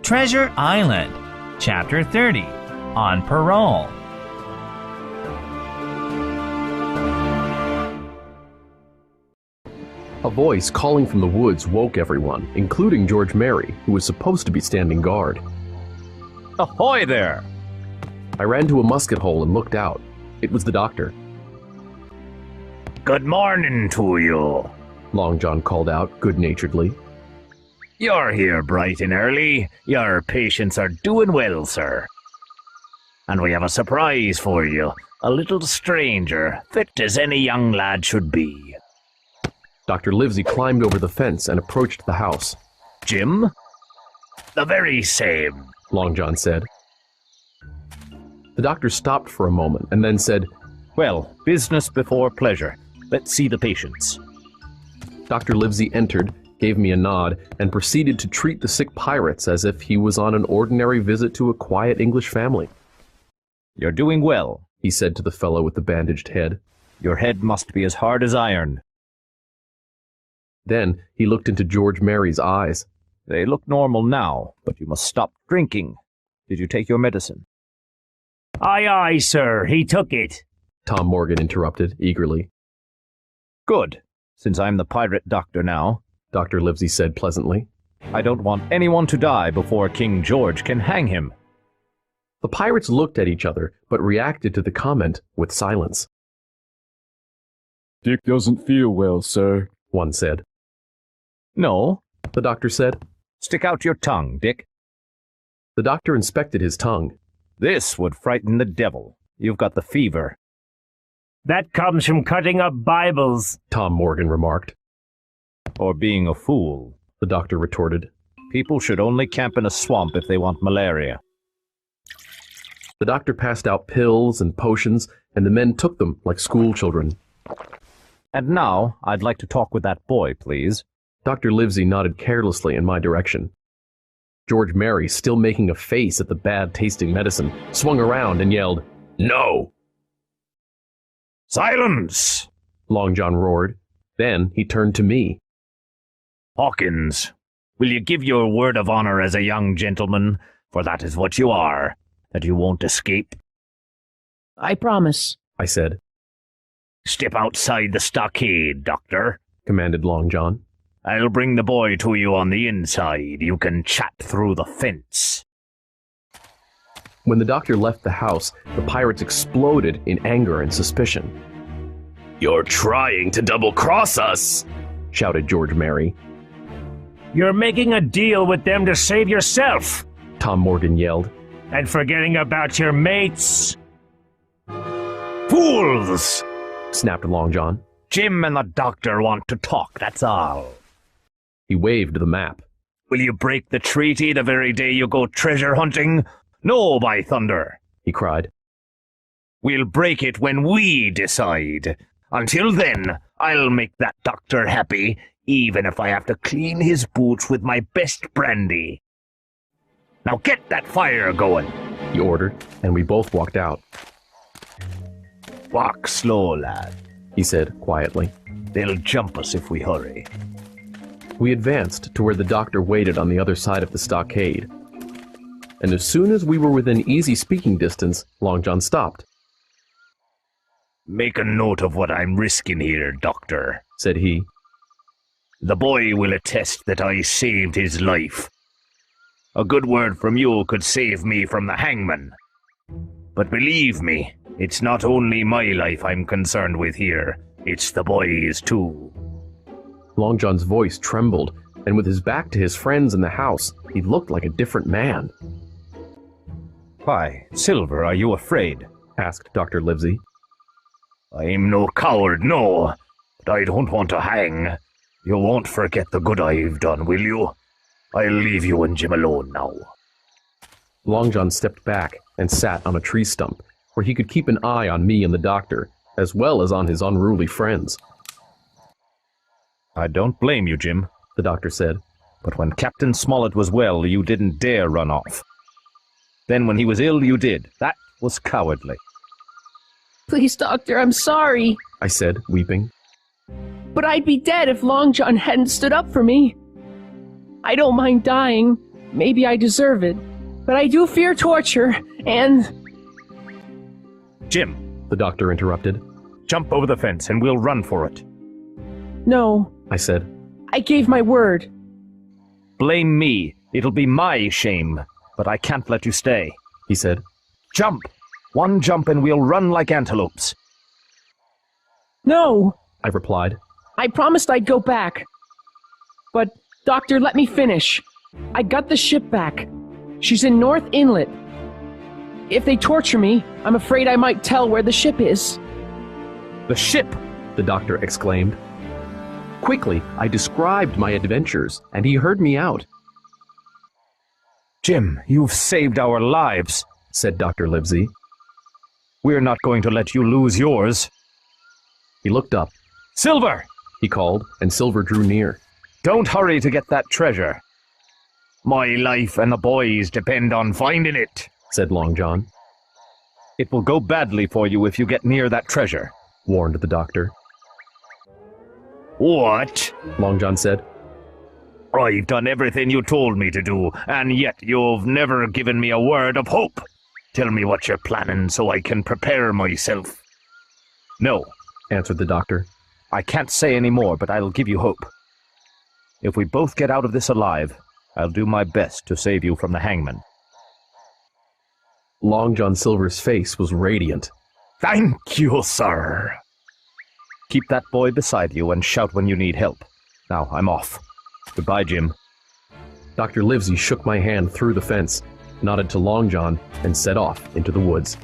Treasure Island, Chapter 30, On Parole. A voice calling from the woods woke everyone, including George Merry, who was supposed to be standing guard. Ahoy there! I ran to a musket hole and looked out. It was the doctor. Good morning to you, Long John called out good-naturedly. You're here bright and early. Your patients are doing well, sir. And we have a surprise for you. A little stranger, fit as any young lad should be. Dr. Livesey climbed over the fence and approached the house. Jim? The very same, Long John said. The doctor stopped for a moment and then said, Well, business before pleasure. Let's see the patients. Dr. Livesey entered, gave me a nod, and proceeded to treat the sick pirates as if he was on an ordinary visit to a quiet English family. You're doing well, he said to the fellow with the bandaged head. Your head must be as hard as iron. Then he looked into George Merry's eyes. They look normal now, but you must stop drinking. Did you take your medicine? Aye, aye, sir, he took it, Tom Morgan interrupted eagerly. Good, since I'm the pirate doctor now, Dr. Livesey said pleasantly. I don't want anyone to die before King George can hang him. The pirates looked at each other, but reacted to the comment with silence. Dick doesn't feel well, sir, one said. No, the doctor said. Stick out your tongue, Dick. The doctor inspected his tongue. This would frighten the devil. You've got the fever. That comes from cutting up Bibles, Tom Morgan remarked. Or being a fool, the doctor retorted. People should only camp in a swamp if they want malaria. The doctor passed out pills and potions, and the men took them like school children. And now, I'd like to talk with that boy, please. Dr. Livesey nodded carelessly in my direction. George Merry, still making a face at the bad-tasting medicine, swung around and yelled, "No!" Silence! Long John roared. Then he turned to me. Hawkins, will you give your word of honor as a young gentleman, for that is what you are, that you won't escape? I promise, I said. Step outside the stockade, Doctor, commanded Long John. I'll bring the boy to you on the inside. You can chat through the fence. When the doctor left the house, the pirates exploded in anger and suspicion. "You're trying to double-cross us!" shouted George Merry. You're making a deal with them to save yourself, Tom Morgan yelled. And forgetting about your mates. Fools! Snapped Long John. Jim and the doctor want to talk, that's all. He waved the map. Will you break the treaty the very day you go treasure hunting? No, by thunder, he cried. We'll break it when we decide. Until then, I'll make that doctor happy, even if I have to clean his boots with my best brandy. Now get that fire going, he ordered, and we both walked out. Walk slow, lad, he said quietly. They'll jump us if we hurry. We advanced to where the doctor waited on the other side of the stockade. And as soon as we were within easy speaking distance, Long John stopped. Make a note of what I'm risking here, Doctor, said he. The boy will attest that I saved his life. A good word from you could save me from the hangman. But believe me, it's not only my life I'm concerned with here, it's the boy's too. Long John's voice trembled, and with his back to his friends in the house, he looked like a different man. Why, Silver, are you afraid? Asked Dr. Livesey. I'm no coward, no, but I don't want to hang. You won't forget the good I've done, will you? I'll leave you and Jim alone now. Long John stepped back and sat on a tree stump, where he could keep an eye on me and the doctor, as well as on his unruly friends. I don't blame you, Jim, the doctor said. But when Captain Smollett was well, you didn't dare run off. Then when he was ill, you did. That was cowardly. Please, Doctor, I'm sorry. I said, weeping. But I'd be dead if Long John hadn't stood up for me. I don't mind dying, Maybe I deserve it, but I do fear torture, and... Jim, the doctor interrupted. jump over the fence and we'll run for it. No, I said. I gave my word. Blame me. It'll be my shame, but I can't let you stay. He said. Jump! One jump and we'll run like antelopes. No, I replied. I promised I'd go back. But, Doctor, let me finish. I got the ship back. She's in North Inlet. If they torture me, I'm afraid I might tell where the ship is. The ship! The doctor exclaimed. Quickly, I described my adventures, and he heard me out, Jim, you've saved our lives, said Dr. Livesey. We're not going to let you lose yours. He looked up. Silver! He called, and Silver drew near. Don't hurry to get that treasure. My life and the boys depend on finding it, said Long John. It will go badly for you if you get near that treasure, warned the doctor. What? Long John said. I've done everything you told me to do, and yet you've never given me a word of hope. Tell me what you're planning so I can prepare myself. No, answered the doctor. I can't say any more, but I'll give you hope. If we both get out of this alive, I'll do my best to save you from the hangman. Long John Silver's face was radiant. Thank you, sir. Keep that boy beside you and shout when you need help. Now, I'm off. Goodbye, Jim. Dr. Livesey shook my hand through the fence, nodded to Long John, and set off into the woods.